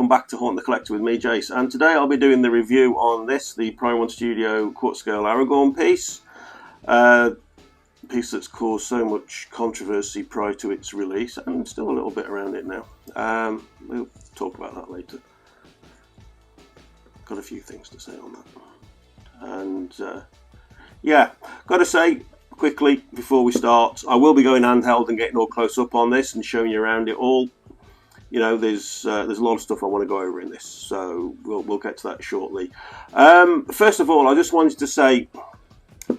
welcome back to Haunt the Collector with me, Jace, and today I'll be doing the review on this, the Prime 1 Studio quarter scale Aragorn piece. Piece that's caused so much controversy prior to its release, and still a little bit around it now. We'll talk about that later. Got a few things to say on that. And yeah, got to say quickly before we start, I will be going handheld and getting all close up on this and showing you around it all. You know, there's a lot of stuff I want to go over in this, so we'll get to that shortly. First of all, I just wanted to say,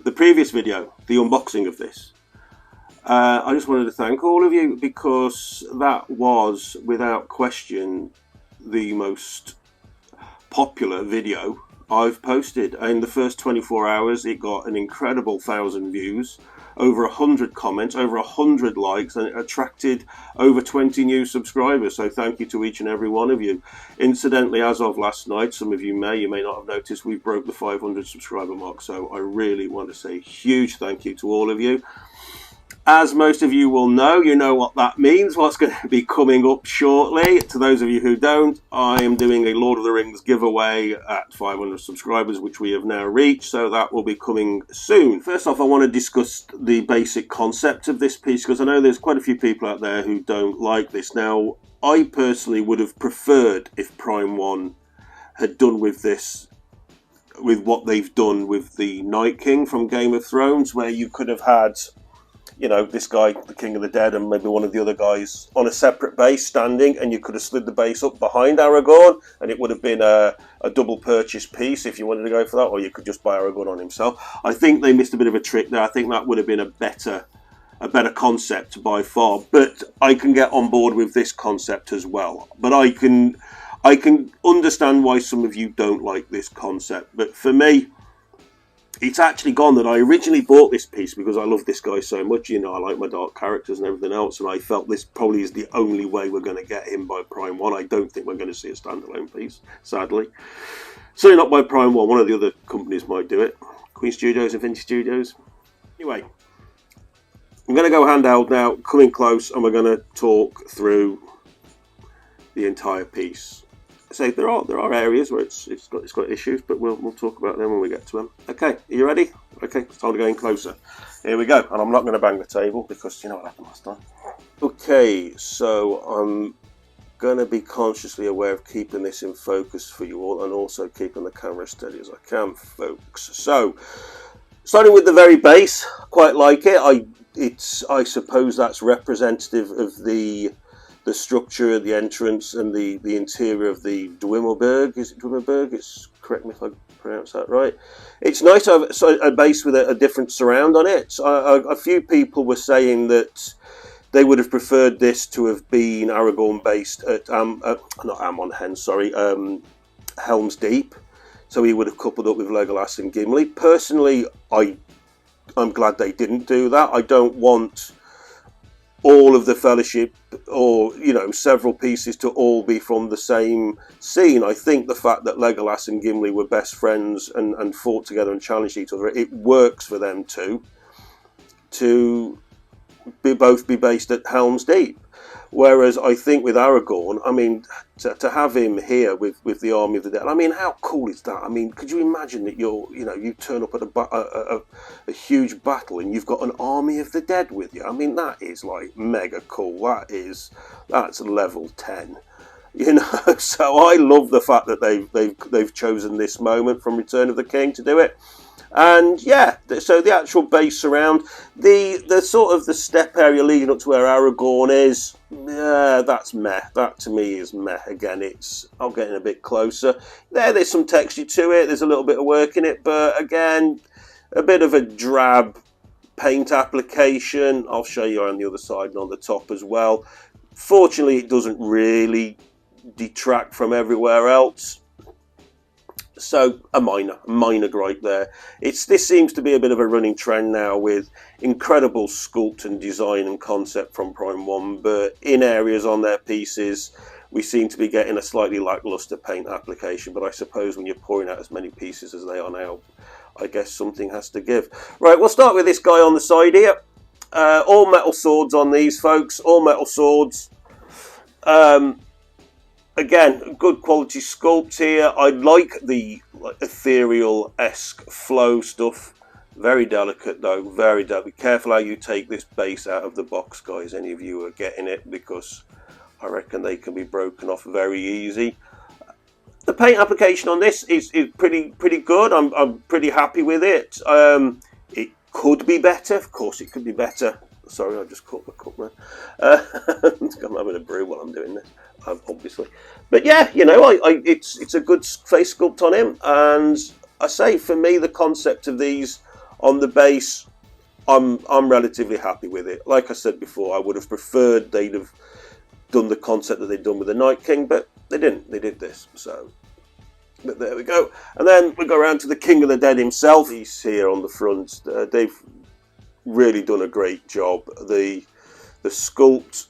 the previous video, the unboxing of this, I just wanted to thank all of you, because that was, without question, the most popular video I've posted. In the first 24 hours, it got an incredible 1,000 views, over 100 comments, over 100 likes, and it attracted over 20 new subscribers. So thank you to each and every one of you. Incidentally, as of last night, some of you may not have noticed, we broke the 500 subscriber mark. So I really want to say a huge thank you to all of you. As most of you will know, you know what that means, what's going to be coming up shortly. To those of you who don't, I am doing a Lord of the Rings giveaway at 500 subscribers, which we have now reached, so that will be coming soon. First off, I want to discuss the basic concept of this piece, because I know there's quite a few people out there who don't like this. Now, I personally would have preferred if Prime 1 had done with this, with what they've done with the Night King from Game of Thrones, where you could have had, you know, this guy, the King of the Dead, and maybe one of the other guys on a separate base standing, and you could have slid the base up behind Aragorn, and it would have been a double purchase piece if you wanted to go for that, or you could just buy Aragorn on himself. I think they missed a bit of a trick there. I think that would have been a better concept by far, but I can get on board with this concept as well. But I can understand why some of you don't like this concept, but for me, it's actually gone that I originally bought this piece because I love this guy so much. You know, I like my dark characters and everything else, and I felt this probably is the only way we're going to get him by Prime 1. I don't think we're going to see a standalone piece, sadly. Certainly not by Prime 1. One of the other companies might do it. Queen Studios, Infinity Studios. Anyway, I'm going to go handheld now, coming close, and we're going to talk through the entire piece. So there are areas where it's got issues, but we'll talk about them when we get to them. Okay, are you ready? Okay, it's time to go in closer. Here we go, and I'm not going to bang the table because you know what happened last time. Okay, so I'm going to be consciously aware of keeping this in focus for you all, and also keeping the camera steady as I can, folks. So, starting with the very base, quite like it. I suppose that's representative of the structure, the entrance, and the interior of the Dwimmelberg. Is it Dwimmelberg? Correct me if I pronounce that right. It's nice to have a base with a different surround on it. A few people were saying that they would have preferred this to have been Aragorn based at not Amon Hen, sorry, Helm's Deep. So he would have coupled up with Legolas and Gimli. Personally, I'm glad they didn't do that. I don't want all of the Fellowship, or you know, several pieces to all be from the same scene. I think the fact that Legolas and Gimli were best friends and fought together and challenged each other, it works for them to both be based at Helm's Deep. Whereas I think with Aragorn, I mean, to have him here with the army of the dead, I mean, how cool is that? I mean, could you imagine that you turn up at a huge battle and you've got an army of the dead with you? I mean, that is like mega cool. That's level 10. You know, so I love the fact that they've chosen this moment from Return of the King to do it. And yeah, so the actual base surround, the sort of the step area leading up to where Aragorn is, that's meh. That to me is meh. Again, I'm getting a bit closer. There's some texture to it. There's a little bit of work in it, but again, a bit of a drab paint application. I'll show you on the other side and on the top as well. Fortunately, it doesn't really detract from everywhere else. So a minor gripe there. This seems to be a bit of a running trend now with incredible sculpt and design and concept from Prime 1, but in areas on their pieces we seem to be getting a slightly lackluster paint application. But I suppose when you're pouring out as many pieces as they are now, I guess something has to give. Right, we'll start with this guy on the side here. All metal swords on these, folks. All metal swords. again, good quality sculpt here. I like the ethereal-esque flow stuff. Very delicate though, very delicate. Be careful how you take this base out of the box, guys. Any of you are getting it, because I reckon they can be broken off very easy. The paint application on this is pretty good. I'm pretty happy with it. It could be better, of course it could be better. Sorry, I just caught my cup there. I'm having a brew while I'm doing this, obviously. But yeah, you know, it's a good face sculpt on him, and I say for me the concept of these on the base, I'm relatively happy with it. Like I said before, I would have preferred they'd have done the concept that they'd done with the Night King, but they didn't. They did this, so. But there we go. And then we go around to the King of the Dead himself. He's here on the front. They've really done a great job. The sculpt,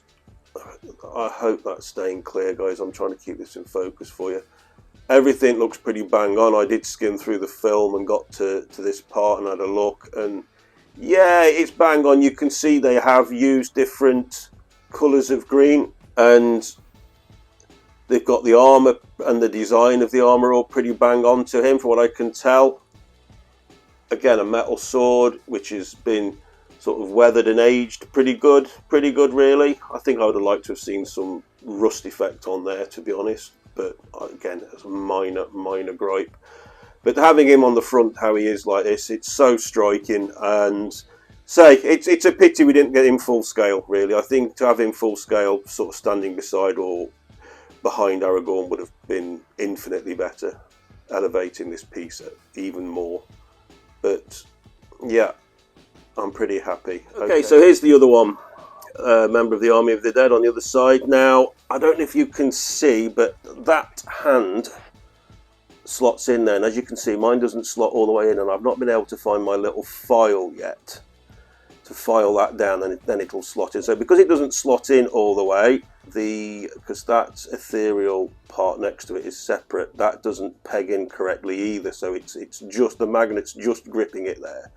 I hope that's staying clear, guys. I'm trying to keep this in focus for you. Everything looks pretty bang on. I did skim through the film and got to this part and had a look, and yeah, it's bang on. You can see they have used different colours of green, and they've got the armour and the design of the armour all pretty bang on to him, from what I can tell. Again, a metal sword, which has been sort of weathered and aged pretty good really. I think I would have liked to have seen some rust effect on there, to be honest, but again, it's a minor gripe. But having him on the front how he is like this, it's so striking, and say it's a pity we didn't get him full scale really. I think to have him full scale sort of standing beside or behind Aragorn would have been infinitely better, elevating this piece even more. But yeah, I'm pretty happy. Okay, so here's the other one, member of the Army of the Dead on the other side. Now, I don't know if you can see, but that hand slots in there, and as you can see, mine doesn't slot all the way in, and I've not been able to find my little file yet to file that down, and then it'll slot in. So because it doesn't slot in all the way, because that ethereal part next to it is separate, that doesn't peg in correctly either, so it's just the magnet's just gripping it there.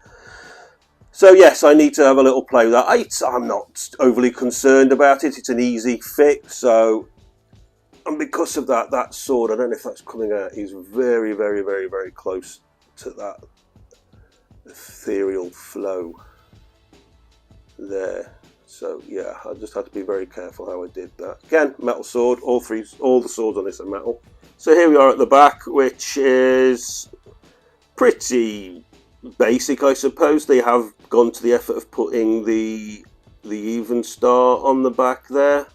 So yes, I need to have a little play with that. I'm not overly concerned about it. It's an easy fix. So, and because of that, that sword, I don't know if that's coming out, is very close to that ethereal flow there. So yeah, I just had to be very careful how I did that. Again, metal sword. All the swords on this are metal. So here we are at the back, which is pretty basic, I suppose. They have gone to the effort of putting the even star on the back there,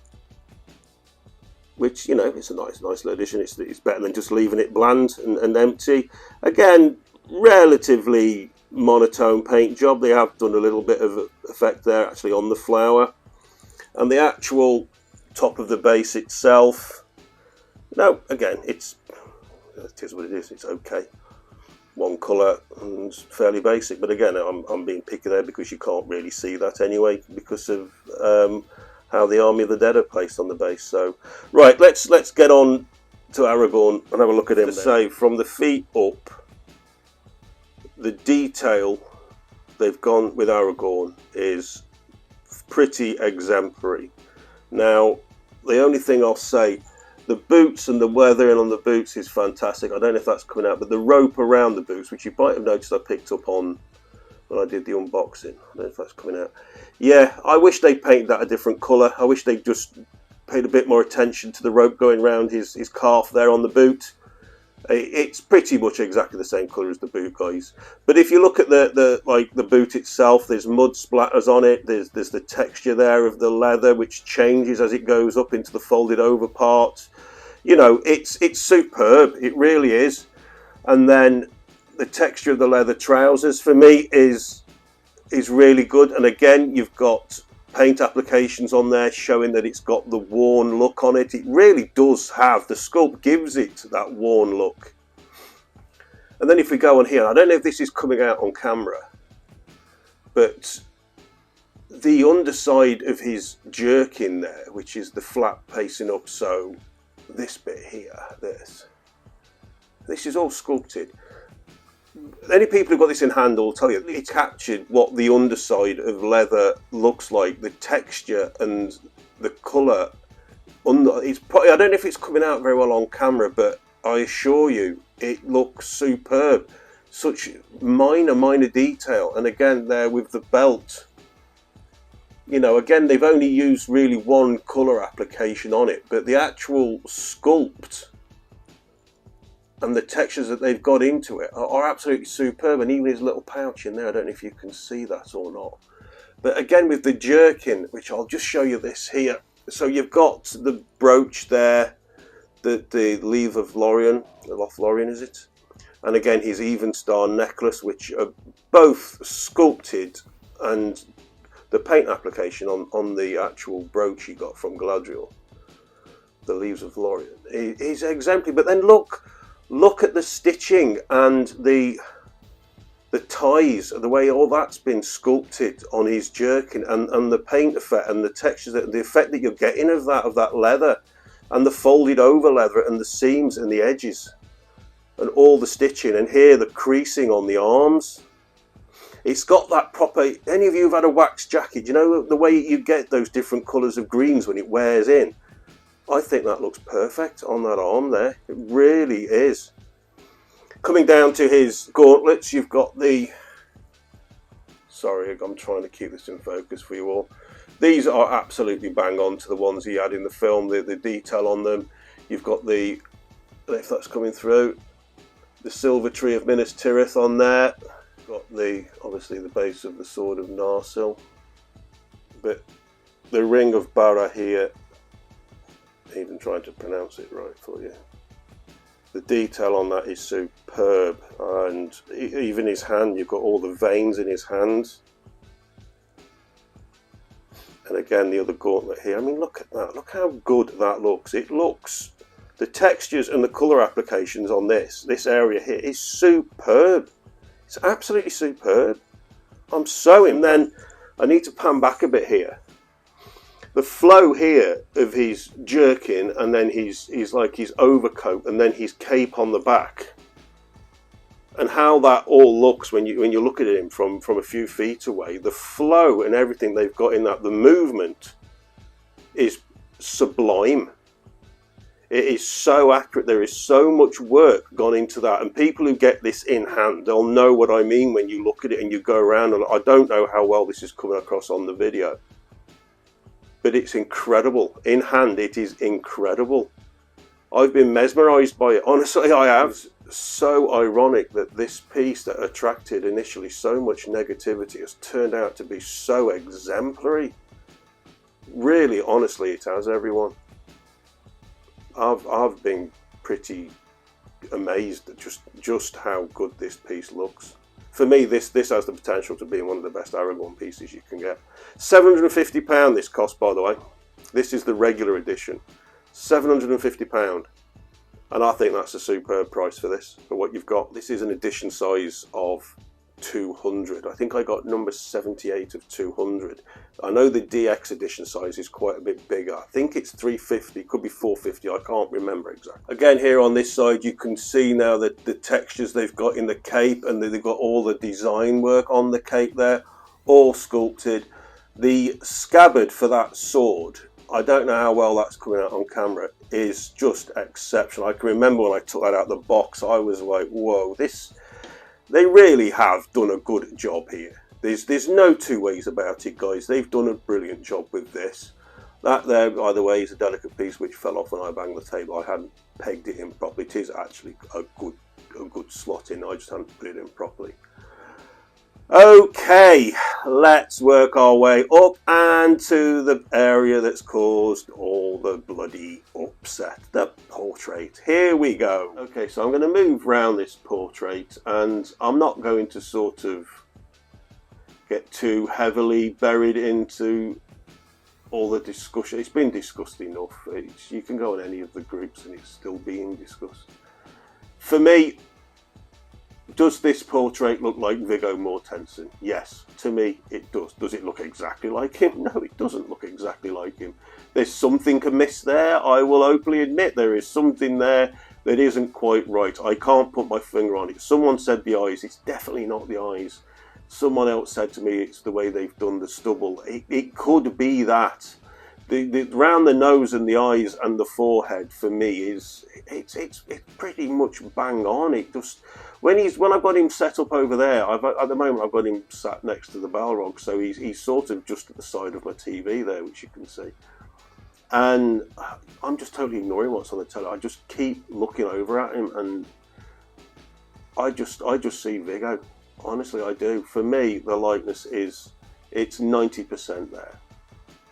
which, you know, it's a nice little addition. It's better than just leaving it bland and empty. Again, relatively monotone paint job. They have done a little bit of effect there actually on the flower, and the actual top of the base itself, no, again, it is what it is. It's okay, one colour and fairly basic, but again, I'm being picky there because you can't really see that anyway because of how the Army of the Dead are placed on the base. So right, let's get on to Aragorn and have a look at him. To say, from the feet up, the detail they've gone with Aragorn is pretty exemplary. Now, the only thing I'll say, the boots and the weathering on the boots is fantastic. I don't know if that's coming out, but the rope around the boots, which you might have noticed I picked up on when I did the unboxing. I don't know if that's coming out. Yeah, I wish they painted that a different colour. I wish they just paid a bit more attention to the rope going around his calf there on the boot. It's pretty much exactly the same colour as the boot, guys. But if you look at the boot itself, there's mud splatters on it. There's the texture there of the leather, which changes as it goes up into the folded over part. You know, it's superb. It really is. And then the texture of the leather trousers for me is really good. And again, you've got paint applications on there showing that it's got the worn look on it. It really does have, the sculpt gives it that worn look. And then if we go on here, I don't know if this is coming out on camera, but the underside of his jerkin there, which is the flap pacing up, so this bit here, this is all sculpted. Any people who've got this in hand will tell you it's captured what the underside of leather looks like, the texture and the colour I don't know if it's coming out very well on camera, but I assure you, it looks superb. Such minor detail. And again, there with the belt, you know, again, they've only used really one colour application on it, but the actual sculpt and the textures that they've got into it are absolutely superb. And even his little pouch in there, I don't know if you can see that or not. But again, with the jerkin, which I'll just show you this here. So you've got the brooch there, the Leaf of Lorien, the Lothlorien is it? And again, his Even Star necklace, which are both sculpted, and the paint application on the actual brooch he got from Galadriel, the Leaves of Lorien, is exemplary. But then look at the stitching and the ties, the way all that's been sculpted on his jerkin, and the paint effect and the textures, the effect that you're getting of that leather, and the folded over leather and the seams and the edges and all the stitching, and here the creasing on the arms. It's got that proper, any of you who've had a wax jacket, you know the way you get those different colours of greens when it wears in? I think that looks perfect on that arm there. It really is. Coming down to his gauntlets, you've got the, sorry, I'm trying to keep this in focus for you all. These are absolutely bang on to the ones he had in the film, the detail on them. You've got the, if that's coming through, the silver tree of Minas Tirith on there. Got the, obviously the base of the sword of Narsil. But the ring of Bara here, even trying to pronounce it right for you. The detail on that is superb, and even his hand, you've got all the veins in his hand. And again, the other gauntlet here. I mean, look at that. Look how good that looks. It looks, the textures and the colour applications on this area here is superb. It's absolutely superb. I'm so in. Then I need to pan back a bit here. The flow here of his jerkin, and then his like his overcoat, and then his cape on the back, and how that all looks when you look at him from a few feet away. The flow and everything they've got in that, the movement is sublime. It is so accurate. There is so much work gone into that, and people who get this in hand, they'll know what I mean when you look at it and you go around. And I don't know how well this is coming across on the video, but it's incredible. In hand, it is incredible. I've been mesmerised by it. Honestly, I have. It's so ironic that this piece that attracted initially so much negativity has turned out to be so exemplary. Really, honestly, it has, everyone. I've been pretty amazed at just how good this piece looks. For me, this has the potential to be one of the best Aragorn pieces you can get. £750 this cost, by the way. This is the regular edition. £750. And I think that's a superb price for this, for what you've got. This is an edition size of 200. I think I got number 78 of 200. I know the DX edition size is quite a bit bigger. I think it's 350, could be 450, I can't remember exactly. Again, here on this side, you can see now that the textures they've got in the cape, and they've got all the design work on the cape there, all sculpted. The scabbard for that sword, I don't know how well that's coming out on camera, is just exceptional. I can remember when I took that out of the box, I was like, whoa, they really have done a good job here. There's no two ways about it, guys. They've done a brilliant job with this. That there, by the way, is a delicate piece which fell off when I banged the table. I hadn't pegged it in properly. It is actually a good slot in. I just hadn't put it in properly. Okay, let's work our way up and to the area that's caused all the bloody upset, the portrait. Here we go. Okay, so I'm going to move around this portrait, and I'm not going to sort of get too heavily buried into all the discussion. It's been discussed enough. You can go on any of the groups and it's still being discussed. For me, does this portrait look like Viggo Mortensen? Yes, to me it does. Does it look exactly like him? No, it doesn't look exactly like him. There's something amiss there. I will openly admit there is something there that isn't quite right. I can't put my finger on it. Someone said the eyes. It's definitely not the eyes. Someone else said to me it's the way they've done the stubble. It could be that. the round the nose and the eyes and the forehead for me is it's pretty much bang on. It just when I've got him set up over there, at the moment I've got him sat next to the Balrog, so he's sort of just at the side of my TV there, which you can see. And I'm just totally ignoring what's on the telly. I just keep looking over at him, and I just see Viggo. Honestly, I do. For me, the likeness it's 90% there.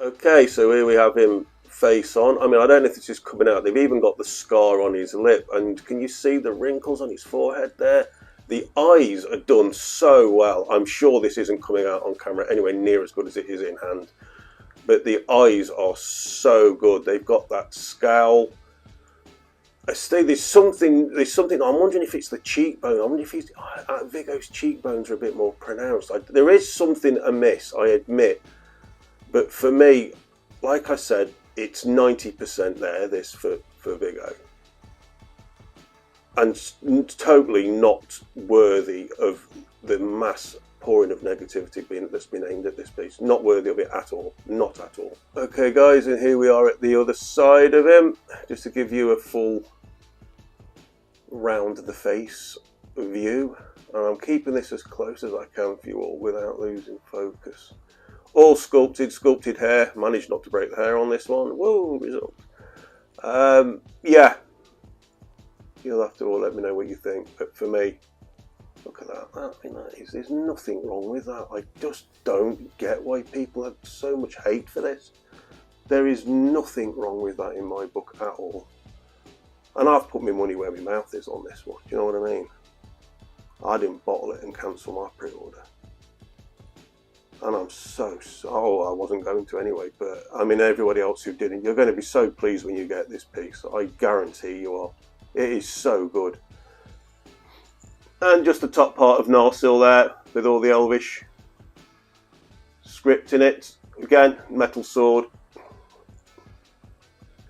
Okay, so here we have him face on. I mean, I don't know if this is coming out. They've even got the scar on his lip, and can you see the wrinkles on his forehead there? The eyes are done so well. I'm sure this isn't coming out on camera anywhere near as good as it is in hand. But the eyes are so good. They've got that scowl. I say there's something. I'm wondering if it's the cheekbone. I wonder if Viggo's cheekbones are a bit more pronounced. There is something amiss, I admit. But for me, like I said, it's 90% there. This for Viggo, and totally not worthy of the mass pouring of negativity that's been aimed at this piece. Not worthy of it at all. Not at all. Okay guys, and here we are at the other side of him, just to give you a full round the face view, and I'm keeping this as close as I can for you all without losing focus. All sculpted hair. Managed not to break the hair on this one. Whoa, result. Yeah, you'll have to all let me know what you think, but for me, look at that. I mean, there's nothing wrong with that. I just don't get why people have so much hate for this. There is nothing wrong with that in my book at all. And I've put my money where my mouth is on this one. Do you know what I mean? I didn't bottle it and cancel my pre-order. And I'm I wasn't going to anyway, but I mean, everybody else who didn't, you're going to be so pleased when you get this piece. I guarantee you are. It is so good. And just the top part of Narsil there, with all the Elvish script in it. Again, metal sword.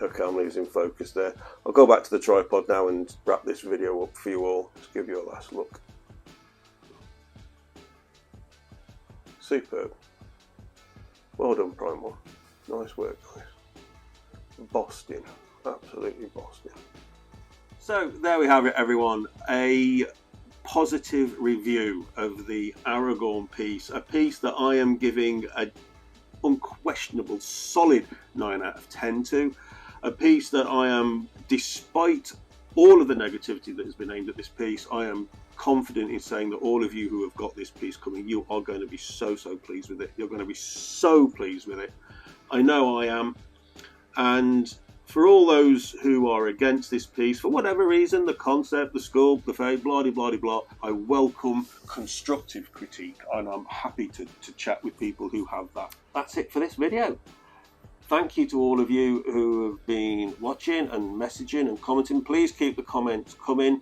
Okay, I'm losing focus there. I'll go back to the tripod now and wrap this video up for you all. Just give you a last look. Superb. Well done, Prime One. Nice work, guys. Bossed in. Absolutely bossed in. So, there we have it, everyone. A positive review of the Aragorn piece, a piece that I am giving an unquestionable solid 9 out of 10 to, a piece that I am, despite all of the negativity that has been aimed at this piece, I am confident in saying that all of you who have got this piece coming, you are going to be so pleased with it. You're going to be so pleased with it. I know I am. And for all those who are against this piece, for whatever reason, the concept, the sculpt, the fate, blah, blah, blah, blah, I welcome constructive critique, and I'm happy to chat with people who have that. That's it for this video. Thank you to all of you who have been watching and messaging and commenting. Please keep the comments coming.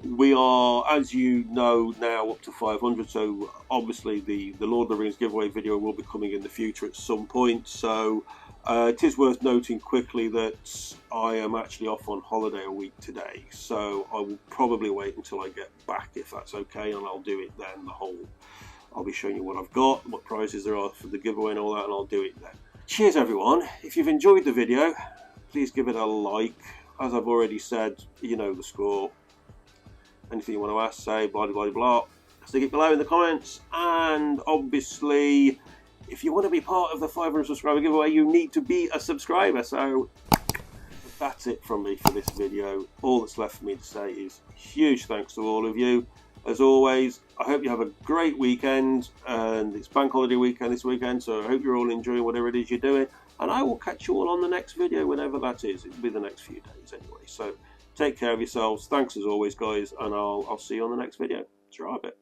We are, as you know, now up to 500, so obviously the Lord of the Rings giveaway video will be coming in the future at some point. So it is worth noting quickly that I am actually off on holiday a week today, so I will probably wait until I get back, if that's okay, and I'll do it then. I'll be showing you what I've got, what prizes there are for the giveaway and all that, and I'll do it then. Cheers everyone. If you've enjoyed the video, please give it a like. As I've already said, you know the score. Anything you want to ask, say, blah, blah, blah, stick it below in the comments. And obviously, if you want to be part of the 500 subscriber giveaway, you need to be a subscriber. So that's it from me for this video. All that's left for me to say is huge thanks to all of you. As always, I hope you have a great weekend, and it's bank holiday weekend this weekend, so I hope you're all enjoying whatever it is you're doing, and I will catch you all on the next video, whenever that is. It'll be the next few days anyway, so take care of yourselves. Thanks as always, guys, and I'll see you on the next video. Try a bit.